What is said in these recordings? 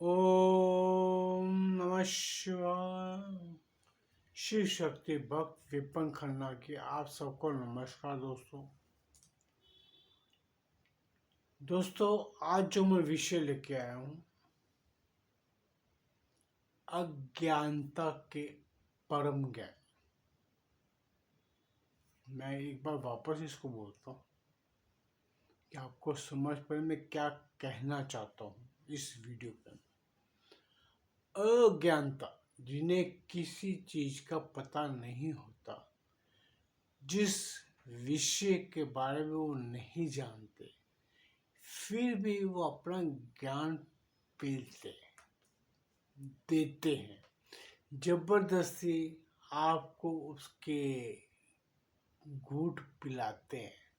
ओम नमः शिवाय। शिव शक्ति भक्त विपन खन्ना की आप सबको नमस्कार दोस्तों आज जो मैं विषय लेके आया हूँ अज्ञानता के परम ज्ञान। मैं एक बार वापस इसको बोलता हूँ कि आपको समझ पाए मैं क्या कहना चाहता हूँ इस वीडियो पे। अज्ञानता, जिन्हें किसी चीज का पता नहीं होता, जिस विषय के बारे में वो नहीं जानते, फिर भी वो अपना ज्ञान पेलते देते हैं, जबरदस्ती आपको उसके घूंट पिलाते हैं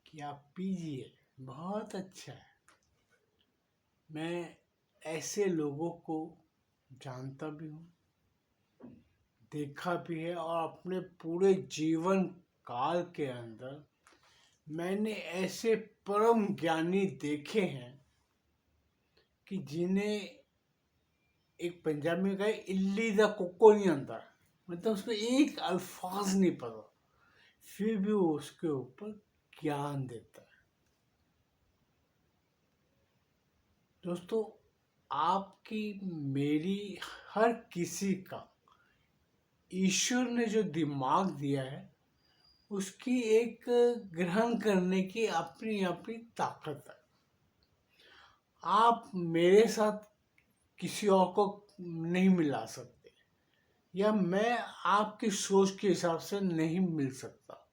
कि आप पीजिए, बहुत अच्छा है। मैं ऐसे लोगों को जानता भी हूँ, देखा भी है, और अपने पूरे जीवन काल के अंदर मैंने ऐसे परम ज्ञानी देखे हैं कि जिन्हें एक पंजाबी में कहे इल्ली दा कोको नहीं आता, मतलब उसको एक अल्फाज नहीं पता, फिर भी वो उसके ऊपर ज्ञान देता है। दोस्तों, आपकी मेरी हर किसी का ईश्वर ने जो दिमाग दिया है उसकी एक ग्रहण करने की अपनी अपनी ताकत है। आप मेरे साथ किसी और को नहीं मिला सकते, या मैं आपकी सोच के हिसाब से नहीं मिल सकता।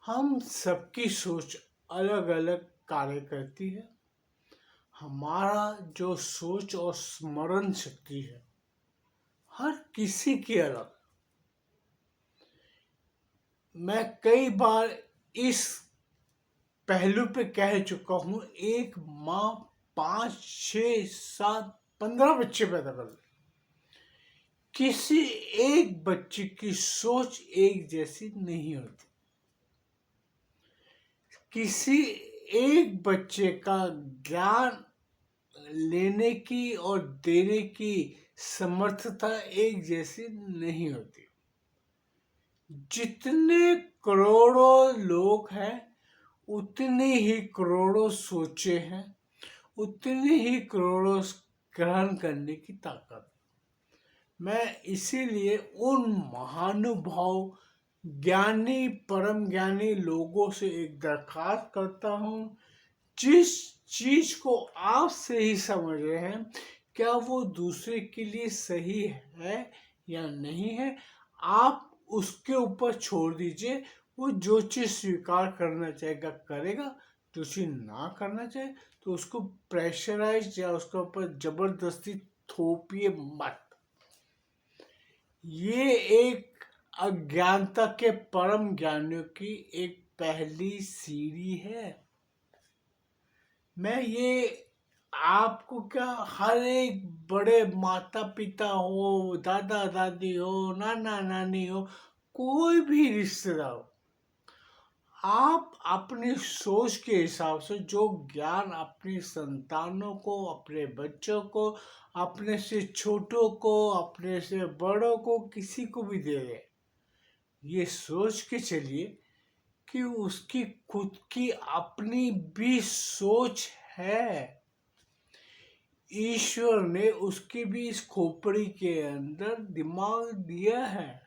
हम सबकी सोच अलग अलग कार्य करती है। हमारा जो सोच और स्मरण शक्ति है हर किसी की अलग। मैं कई बार इस पहलू पे कह चुका हूं, एक माँ 5, 6, 7, 15 बच्चे पैदा कर ले, किसी एक बच्चे की सोच एक जैसी नहीं होती। किसी एक बच्चे का ज्ञान लेने की और देने की समर्थता एक जैसी नहीं होती। जितने करोड़ों लोग हैं उतने ही करोड़ों सोचे हैं, उतने ही करोड़ों ग्रहण करने की ताकत। मैं इसीलिए उन महानुभाव ज्ञानी परम ज्ञानी लोगों से एक दरखास्त करता हूँ, जिस चीज को आप सही समझ रहे हैं क्या वो दूसरे के लिए सही है या नहीं है, आप उसके ऊपर छोड़ दीजिए। वो जो चीज स्वीकार करना चाहेगा करेगा, जो चीज ना करना चाहे तो उसको प्रेशराइज या उसके ऊपर जबरदस्ती थोपिए मत। ये एक अज्ञानता के परम ज्ञानियों की एक पहली सीढ़ी है। मैं ये आपको क्या, हर एक बड़े माता पिता हो, दादा दादी हो, नाना नानी हो, कोई भी रिश्तेदार हो, आप अपनी सोच के हिसाब से जो ज्ञान अपनी संतानों को, अपने बच्चों को, अपने से छोटों को, अपने से बड़ों को, किसी को भी दे रहे, ये सोच के चलिए कि उसकी खुद की अपनी भी सोच है। ईश्वर ने उसकी भी इस खोपड़ी के अंदर दिमाग दिया है,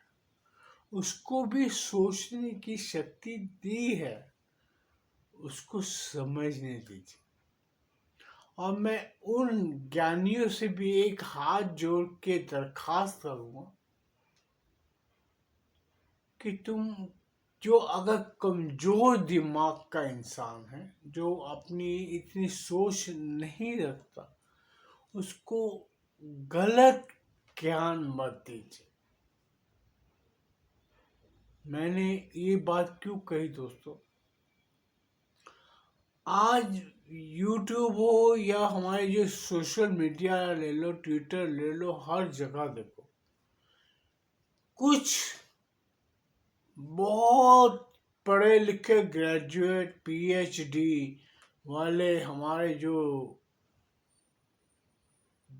उसको भी सोचने की शक्ति दी है, उसको समझने दीजिए। और मैं उन ज्ञानियों से भी एक हाथ जोड़ के दरखास्त करूंगा कि तुम जो अगर कमजोर दिमाग का इंसान है, जो अपनी इतनी सोच नहीं रखता, उसको गलत ज्ञान मत दीजिए। मैंने ये बात क्यों कही दोस्तों, आज YouTube हो या हमारे जो सोशल मीडिया ले लो, ट्विटर ले लो, हर जगह देखो कुछ बहुत पढ़े लिखे ग्रेजुएट PhD वाले हमारे जो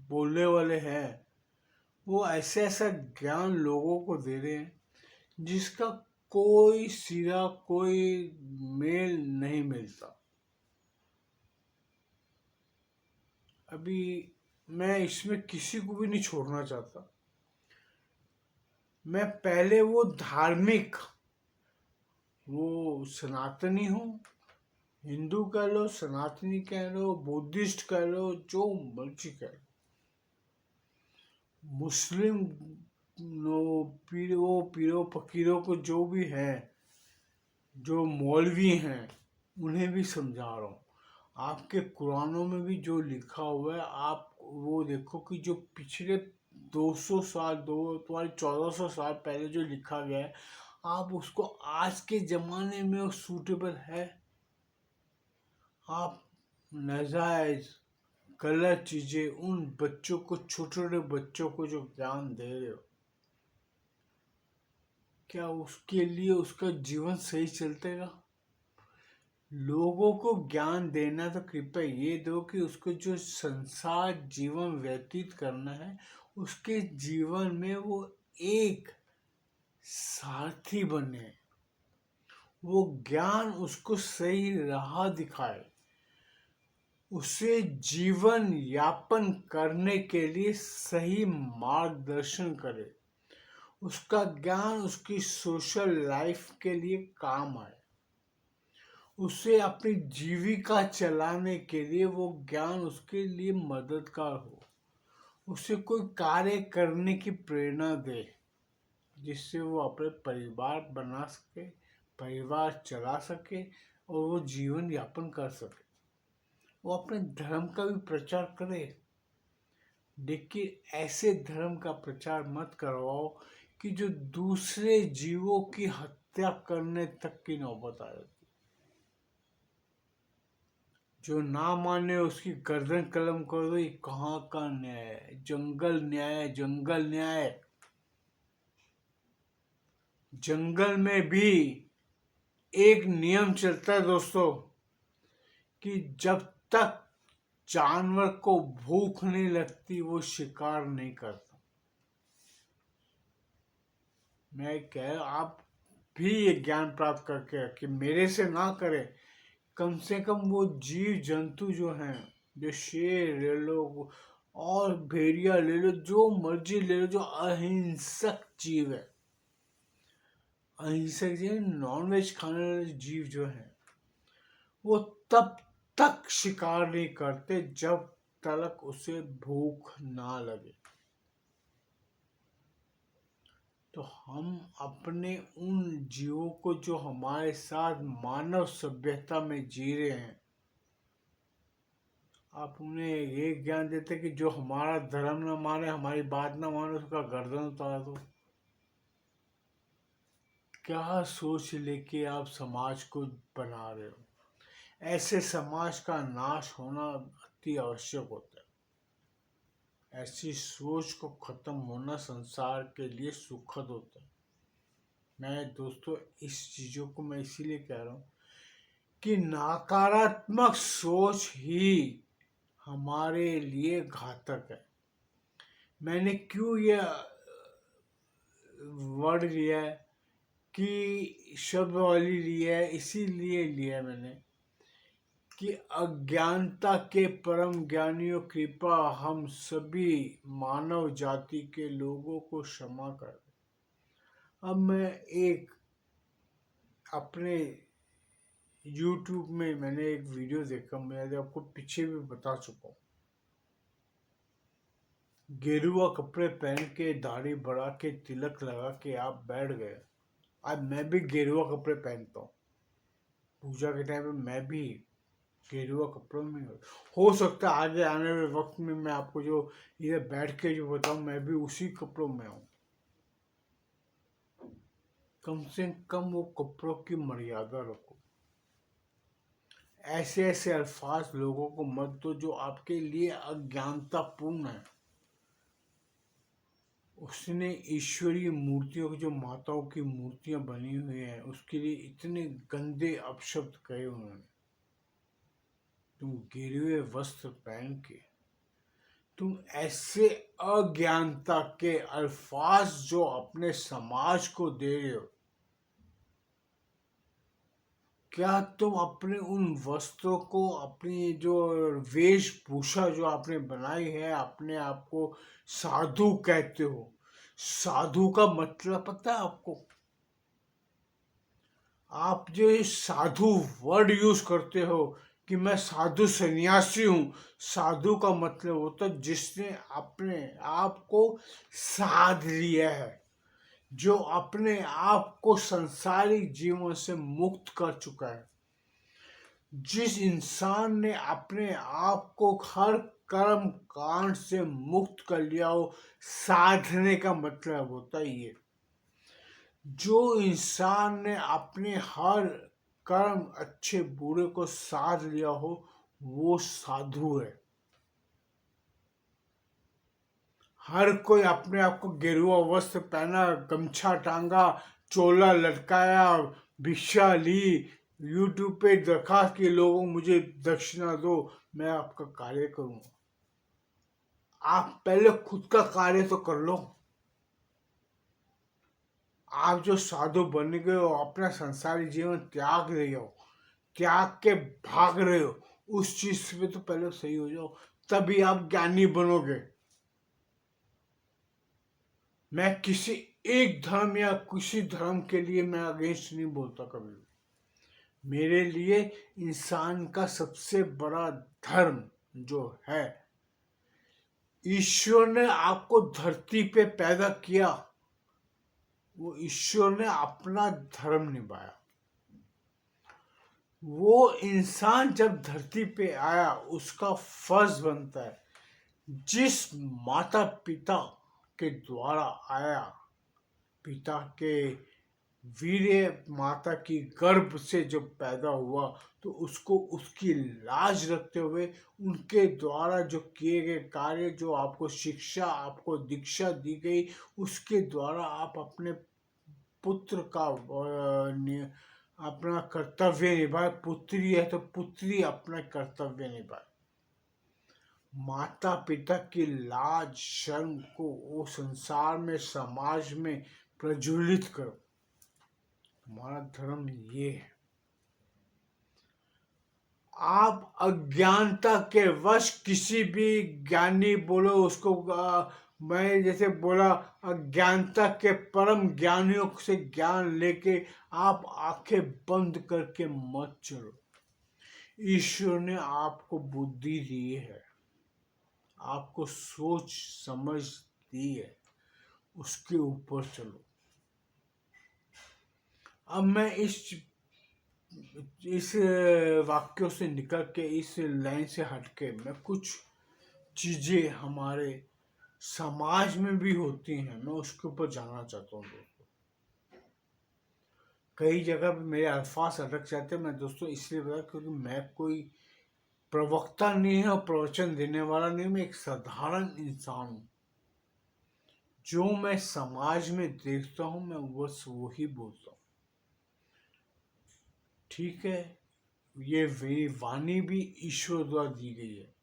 बोलने वाले हैं वो ऐसे ऐसा ज्ञान लोगों को दे रहे हैं जिसका कोई सिरा, कोई मेल नहीं मिलता। अभी मैं इसमें किसी को भी नहीं छोड़ना चाहता। मैं पहले वो धार्मिक, वो सनातनी हूँ, हिंदू कह लो, सनातनी कह लो, बुद्धिस्ट कह लो, जो मर्जी कह लो, मुस्लिम, पीरो फकीरों को जो भी है, जो मौलवी हैं, उन्हें भी समझा रहा हूँ। आपके कुरानों में भी जो लिखा हुआ है, आप वो देखो कि जो पिछले 200 साल, तुम्हारे 1400 साल पहले जो लिखा गया है, आप उसको आज के ज़माने में सूटेबल है? आप नाजायज गलत चीज़ें उन बच्चों को, छोटे छोटे बच्चों को जो ज्ञान दे रहे हो, क्या उसके लिए उसका जीवन सही चलतेगा? लोगों को ज्ञान देना तो कृपया ये दो कि उसको जो संसार जीवन व्यतीत करना है, उसके जीवन में वो एक सारथी बने, वो ज्ञान उसको सही राह दिखाए, उसे जीवन यापन करने के लिए सही मार्गदर्शन करे, उसका ज्ञान उसकी सोशल लाइफ के लिए काम आए, उसे अपनी जीविका चलाने के लिए वो ज्ञान उसके लिए मददगार हो, उसे कोई कार्य करने की प्रेरणा दे जिससे वो अपने परिवार बना सके, परिवार चला सके और वो जीवन यापन कर सके। वो अपने धर्म का भी प्रचार करे। देखिए, ऐसे धर्म का प्रचार मत करवाओ कि जो दूसरे जीवों की हत्या करने तक की नौबत आ जाती। जो ना माने उसकी गर्दन कलम कर दो। ये कहाँ का न्याय है? जंगल न्याय, जंगल न्याय। जंगल में भी एक नियम चलता है दोस्तों कि जब तक जानवर को भूख नहीं लगती वो शिकार नहीं करता। मैं कह, आप भी ये ज्ञान प्राप्त करके रखिए, मेरे से ना करें, कम से कम वो जीव जंतु जो हैं, जो शेर ले लो और भेड़िया ले लो, जो मर्जी ले लो, जो अहिंसक जीव है, अहिंसक जीव, नॉनवेज खाने वाले जीव जो हैं, वो तब तक शिकार नहीं करते जब तक उसे भूख ना लगे। तो हम अपने उन जीवों को जो हमारे साथ मानव सभ्यता में जी रहे हैं, आप उन्हें ये ज्ञान देते कि जो हमारा धर्म ना माने, हमारी बात ना माने, उसका गर्दन उतार दो। क्या सोच लेके आप समाज को बना रहे हो? ऐसे समाज का नाश होना अति आवश्यक होता है। ऐसी सोच को खत्म होना संसार के लिए सुखद होता है। मैं दोस्तों इस चीजों को मैं इसीलिए कह रहा हूँ कि नकारात्मक सोच ही हमारे लिए घातक है। मैंने क्यों ये वर्ड लिया है कि शब्दावली लिया है, इसीलिए लिया मैंने कि अज्ञानता के परम ज्ञानियों कृपा हम सभी मानव जाति के लोगों को क्षमा कर। अब मैं एक अपने YouTube में मैंने एक वीडियो देखा, मैं आपको पीछे भी बता चुका हूँ। गेरुआ कपड़े पहन के, दाढ़ी बढ़ा के, तिलक लगा के आप बैठ गए। आज मैं भी गेरुआ कपड़े पहनता हूँ। पूजा के टाइम पे मैं भी गेरुआ कपड़ों में हो सकता है आगे आने वाले वक्त में मैं आपको जो इधर बैठ के जो बताऊँ, मैं भी उसी कपड़ों में हूँ। कम से कम वो कपड़ों की मर्यादा रखो। ऐसे ऐसे अल्फाज लोगों को मत दो जो आपके लिए अज्ञानतापूर्ण है। उसने ईश्वरीय मूर्तियों की, जो माताओं की मूर्तियां बनी हुई हैं, उसके लिए इतने गंदे अपशब्द कहे उन्होंने। तुम गिरे हुए वस्त्र पहन के तुम ऐसे अज्ञानता के अल्फाज जो अपने समाज को दे रहे हो, क्या तुम अपने उन वस्त्रों को, अपनी जो वेशभूषा जो आपने बनाई है, अपने आप को साधु कहते हो? साधु का मतलब पता है आपको? आप जो ये साधु वर्ड यूज करते हो कि मैं साधु सन्यासी हूं, साधु का मतलब होता है जिसने अपने आप को साध लिया है, जो अपने आप को संसारिक जीवन से मुक्त कर चुका है। जिस इंसान ने अपने आप को हर कर्म कांड से मुक्त कर लिया हो, साधने का मतलब होता है ये। जो इंसान ने अपने हर कर्म अच्छे बुरे को साध लिया हो, वो साधु है। हर कोई अपने आप को गेरुआ वस्त्र पहना, गमछा टांगा, चोला लटकाया, भिक्षा ली, यूट्यूब पे दरखास्त की लोगों मुझे दक्षिणा दो, मैं आपका कार्य करूंगा। आप पहले खुद का कार्य तो कर लो। आप जो साधु बन गए हो, अपना संसारी जीवन त्याग रहे हो, त्याग के भाग रहे हो, उस चीज पे तो पहले सही हो जाओ, तभी आप ज्ञानी बनोगे। मैं किसी एक धर्म या किसी धर्म के लिए मैं अगेंस्ट नहीं बोलता कभी भी। मेरे लिए इंसान का सबसे बड़ा धर्म जो है, ईश्वर ने आपको धरती पे पैदा किया, वो ईश्वर ने अपना धर्म निभाया। वो इंसान जब धरती पे आया, उसका फर्ज बनता है, जिस माता पिता के द्वारा आया, पिता के वीर्य माता की गर्भ से जब पैदा हुआ, तो उसको उसकी लाज रखते हुए उनके द्वारा जो किए गए कार्य, जो आपको शिक्षा, आपको दीक्षा दी गई, उसके द्वारा आप अपने पुत्र का अपना कर्तव्य निभाए। पुत्री है तो पुत्री अपना कर्तव्य निभाए। माता पिता की लाज शर्म को वो संसार में, समाज में प्रज्वलित करो। हमारा धर्म ये है। आप अज्ञानता के वश किसी भी ज्ञानी बोलो उसको, मैं जैसे बोला, अज्ञानता के परम ज्ञानियों से ज्ञान लेके आप आंखें बंद करके मत चलो। ईश्वर ने आपको बुद्धि दी है, आपको सोच समझ दी है, उसके ऊपर चलो। अब मैं इस वाक्यों से निकल के, इस लाइन से हटके, मैं कुछ चीजें हमारे समाज में भी होती हैं, मैं उसके ऊपर जानना चाहता हूँ दोस्तों। कई जगह पे मेरे अल्फाज अटक जाते हैं, मैं दोस्तों इसलिए बता क्योंकि मैं कोई प्रवक्ता नहीं है और प्रवचन देने वाला नहीं, मैं एक साधारण इंसान हूँ। जो मैं समाज में देखता हूँ, मैं बस वही बोलता हूँ। ठीक है, ये वाणी भी ईश्वर द्वारा दी गई है।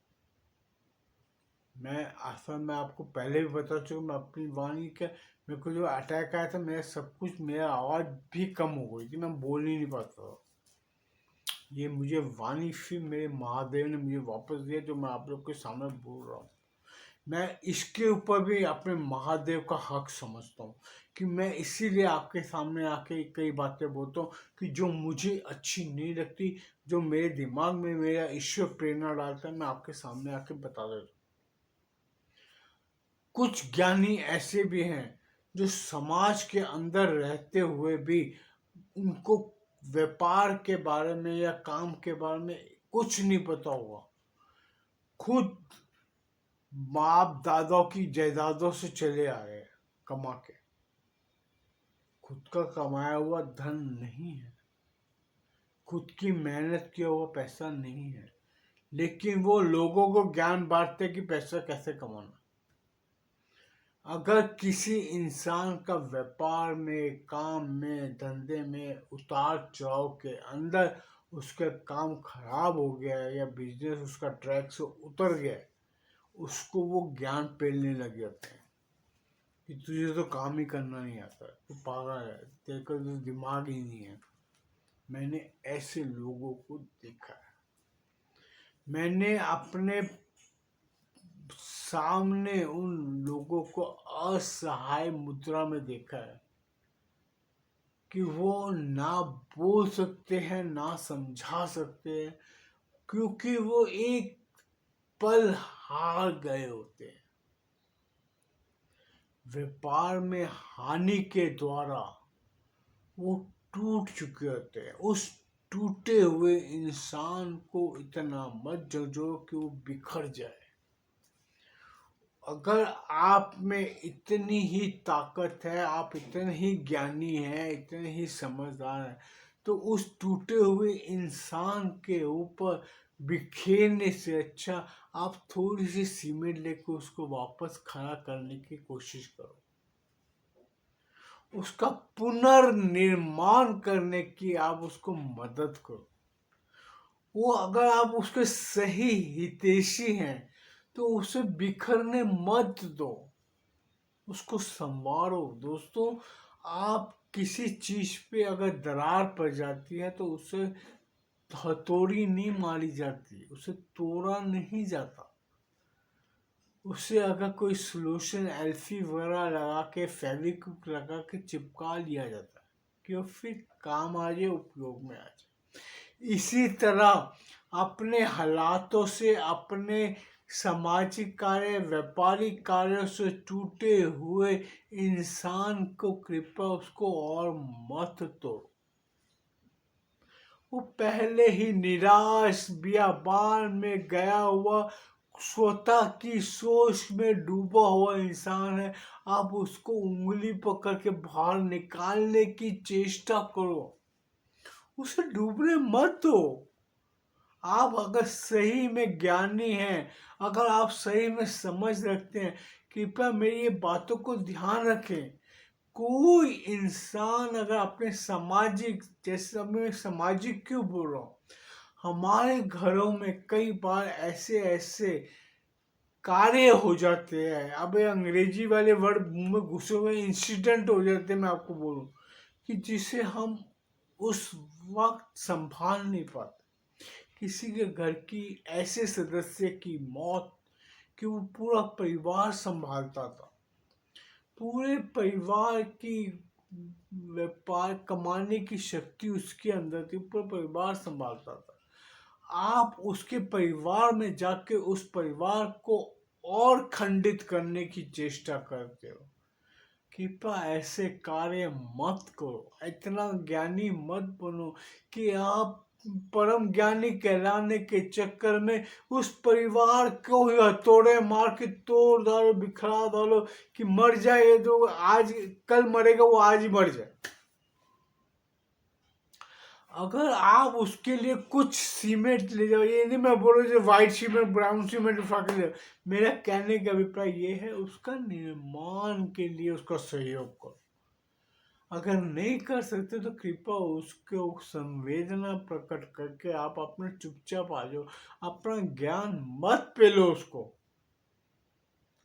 मैं आशा में आपको पहले भी बता चुका, मैं अपनी वाणी का, मेरे को जो अटैक आया था, मेरा सब कुछ, मेरा आवाज़ भी कम हो गई थी, मैं बोल ही नहीं पाता था। ये मुझे वाणी फिर मेरे महादेव ने मुझे वापस दिया, जो मैं आप लोग के सामने बोल रहा हूँ। मैं इसके ऊपर भी अपने महादेव का हक समझता हूँ कि मैं इसीलिए आपके सामने आके कई बातें बोलता हूँ कि जो मुझे अच्छी नहीं लगती, जो मेरे दिमाग में मेरा ईश्वर प्रेरणा डालता है, मैं आपके सामने आके बता देता हूँ। कुछ ज्ञानी ऐसे भी हैं जो समाज के अंदर रहते हुए भी उनको व्यापार के बारे में या काम के बारे में कुछ नहीं पता होगा। खुद बाप दादाओं की जायदादों से चले आए कमा के, खुद का कमाया हुआ धन नहीं है, खुद की मेहनत किया हुआ पैसा नहीं है, लेकिन वो लोगों को ज्ञान बांटते कि पैसा कैसे कमाना। अगर किसी इंसान का व्यापार में, काम में, धंधे में उतार चढ़ाव के अंदर उसका काम खराब हो गया है या बिजनेस उसका ट्रैक से उतर गया है, उसको वो ज्ञान पेलने लग जाते हैं कि तुझे तो काम ही करना नहीं आता, तू पागल है, तेरे का तो दिमाग ही नहीं है। मैंने ऐसे लोगों को देखा है। मैंने अपने सामने उन लोगों को असहाय मुद्रा में देखा है कि वो ना बोल सकते हैं, ना समझा सकते हैं, क्योंकि वो एक पल हार गए होते हैं। व्यापार में हानि के द्वारा वो टूट चुके होते हैं। उस टूटे हुए इंसान को इतना मत झंझोड़ो कि वो बिखर जाए। अगर आप में इतनी ही ताकत है, आप इतने ही ज्ञानी हैं, इतने ही समझदार हैं, तो उस टूटे हुए इंसान के ऊपर बिखेरने से अच्छा आप थोड़ी सी सीमेंट लेकर उसको वापस खड़ा करने की कोशिश करो, उसका पुनर्निर्माण करने की आप उसको मदद करो। वो अगर आप उसके सही हितैषी हैं तो उसे बिखरने मत दो, उसको संवारो। दोस्तों, आप किसी चीज पे अगर दरार पड़ जाती है तो उसे हथौड़ी नहीं मारी जाती, उसे तोड़ा नहीं जाता। उसे अगर कोई सोल्यूशन एल्फी वगैरह लगा के, फेविक्विक लगा के चिपका लिया जाता है कि वो फिर काम आ जाए, उपयोग में आ जाए। इसी तरह अपने हालातों से, अपने सामाजिक कार्य, व्यापारिक कार्यों से टूटे हुए इंसान को कृपया उसको और मत तोड़ो। वो पहले ही निराश बियाबान में गया हुआ, स्वतः की सोच में डूबा हुआ इंसान है। आप उसको उंगली पकड़ के बाहर निकालने की चेष्टा करो, उसे डूबने मत दो। आप अगर सही में ज्ञानी हैं, अगर आप सही में समझ रखते हैं, कृपया मेरी ये बातों को ध्यान रखें। कोई इंसान अगर अपने सामाजिक, जैसे मैं सामाजिक क्यों बोल रहा हूँ, हमारे घरों में कई बार ऐसे ऐसे कार्य हो जाते हैं, अब ये अंग्रेजी वाले वर्ड मुंह में घुसे हुए, इंसिडेंट हो जाते हैं, मैं आपको बोलूँ कि जिसे हम उस वक्त संभाल नहीं पाते। किसी के घर की ऐसे सदस्य की मौत कि वो पूरा परिवार संभालता था, पूरे परिवार की व्यापार कमाने की शक्ति उसके अंदर थी, पूरा परिवार संभालता था। आप उसके परिवार में जाके उस परिवार को और खंडित करने की चेष्टा करते हो। कृपया ऐसे कार्य मत करो, इतना ज्ञानी मत बनो कि आप परम ज्ञानी कहलाने के चक्कर में उस परिवार को ही हथौड़े मार के तोड़ डालो, बिखरा डालो कि मर जाए, ये जो आज कल मरेगा वो आज ही मर जाए। अगर आप उसके लिए कुछ सीमेंट ले जाओ, ये नहीं मैं बोल रहा हूँ व्हाइट सीमेंट, ब्राउन सीमेंट उठा के ले, मेरा कहने का अभिप्राय ये है उसका निर्माण के लिए उसका सहयोग करो। अगर नहीं कर सकते तो कृपया उसको संवेदना प्रकट करके आप अपने चुपचाप आ जाओ, अपना ज्ञान मत पेलो उसको।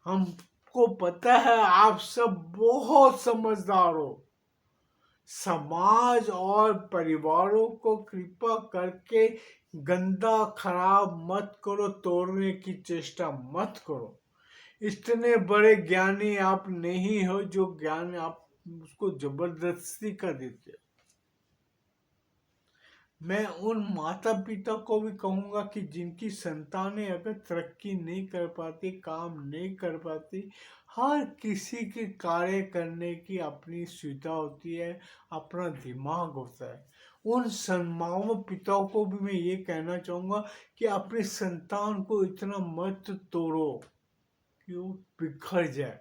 हमको पता है आप सब बहुत समझदार हो। समाज और परिवारों को कृपा करके गंदा खराब मत करो, तोड़ने की चेष्टा मत करो। इतने बड़े ज्ञानी आप नहीं हो जो ज्ञान आप उसको जबरदस्ती कर देते हो। मैं उन माता पिता को भी कहूँगा कि जिनकी संतानें अगर तरक्की नहीं कर पाती, काम नहीं कर पाती, हर किसी के कार्य करने की अपनी सुविधा होती है, अपना दिमाग होता है। उन माता पिताओं को भी मैं ये कहना चाहूँगा कि अपनी संतान को इतना मत तोड़ो कि वो बिखर जाए।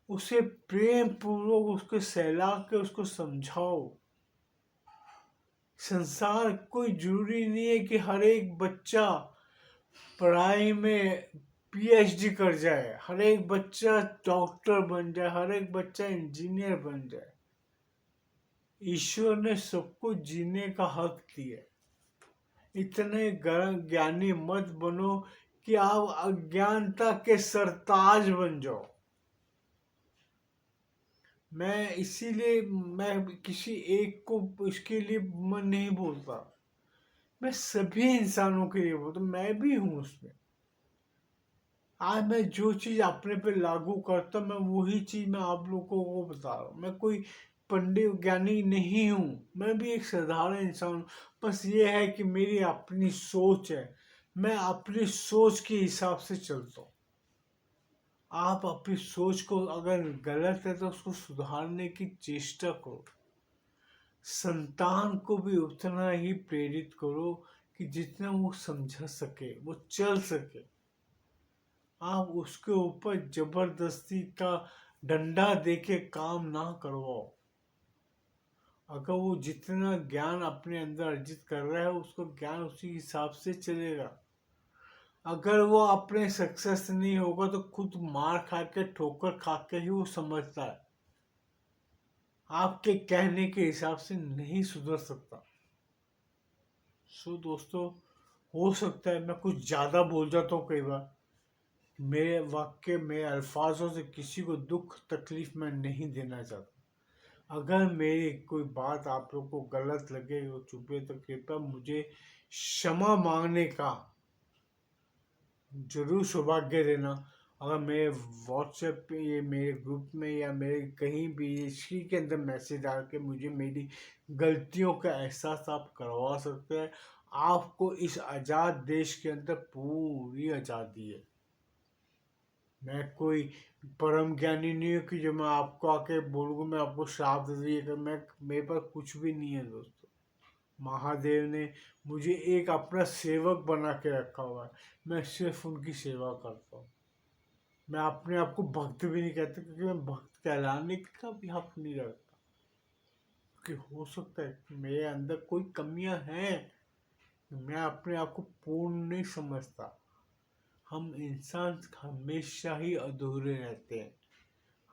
उसे प्रेम पूर्वक उसको सहला के उसको समझाओ। संसार कोई जरूरी नहीं है कि हर एक बच्चा पढ़ाई में पीएचडी कर जाए, हर एक बच्चा डॉक्टर बन जाए, हर एक बच्चा इंजीनियर बन जाए। ईश्वर ने सबको जीने का हक दिया। इतने ज्ञानी मत बनो कि आप अज्ञानता के सरताज बन जाओ। मैं इसीलिए मैं किसी एक को इसके लिए मैं नहीं बोलता, मैं सभी इंसानों के लिए बोलता, मैं भी हूं उसमें। आज मैं जो चीज अपने पे लागू करता, मैं वही चीज मैं आप लोगों को बता रहा हूँ। मैं कोई पंडित ज्ञानी नहीं हूँ, मैं भी एक साधारण इंसान हूँ। बस ये है कि मेरी अपनी सोच है, मैं अपनी सोच के हिसाब से चलता हूँ। आप अपनी सोच को अगर गलत है तो उसको सुधारने की चेष्टा करो। संतान को भी उतना ही प्रेरित करो कि जितना वो समझ सके, वो चल सके। आप उसके ऊपर जबरदस्ती का डंडा देके काम ना करवाओ। अगर वो जितना ज्ञान अपने अंदर अर्जित कर रहा है, उसको ज्ञान उसी हिसाब से चलेगा। अगर वो अपने सक्सेस नहीं होगा तो खुद मार खा के, ठोकर खा के ही वो समझता है, आपके कहने के हिसाब से नहीं सुधर सकता। सो दोस्तों, हो सकता है मैं कुछ ज़्यादा बोल जाता हूँ कई बार। मेरे वाक्य में अल्फाजों से किसी को दुख तकलीफ मैं नहीं देना चाहता। अगर मेरी कोई बात आप लोग को गलत लगे वो चुपे तो कृपया मुझे क्षमा मांगने का जरूर सौभाग्य देना। अगर मेरे व्हाट्सएप पे, ये मेरे ग्रुप में या मेरे कहीं भी इसी के अंदर मैसेज डाल के मुझे मेरी गलतियों का एहसास आप करवा सकते हैं। आपको इस आज़ाद देश के अंदर पूरी आज़ादी है। मैं कोई परम ज्ञानी नहीं हूँ कि जो मैं आपको आके बोलूँगा, मैं आपको श्राप दे दिए कि मैं, मेरे पास कुछ भी नहीं है दोस्तों। महादेव ने मुझे एक अपना सेवक बना के रखा हुआ है, मैं सिर्फ उनकी सेवा करता हूँ। मैं अपने आप को भक्त भी नहीं कहता, क्योंकि मैं भक्त कहलाने का भी हक नहीं रखता। क्योंकि हो सकता है कि मेरे अंदर कोई कमियां हैं, मैं अपने आप को पूर्ण नहीं समझता। हम इंसान हमेशा ही अधूरे रहते हैं,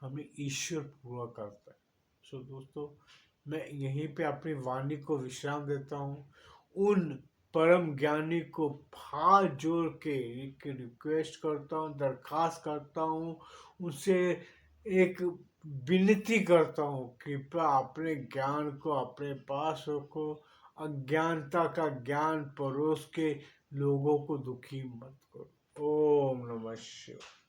हमें ईश्वर पूरा करता है। सो दोस्तों, मैं यहीं पे अपनी वाणी को विश्राम देता हूँ। उन परम ज्ञानी को हाथ जोड़ के एक रिक्वेस्ट करता हूँ, दरखास्त करता हूँ, उनसे एक विनती करता हूँ, कृपया अपने ज्ञान को अपने पास रखो। अज्ञानता का ज्ञान परोस के लोगों को दुखी मत करो। ओम नमः शिवाय।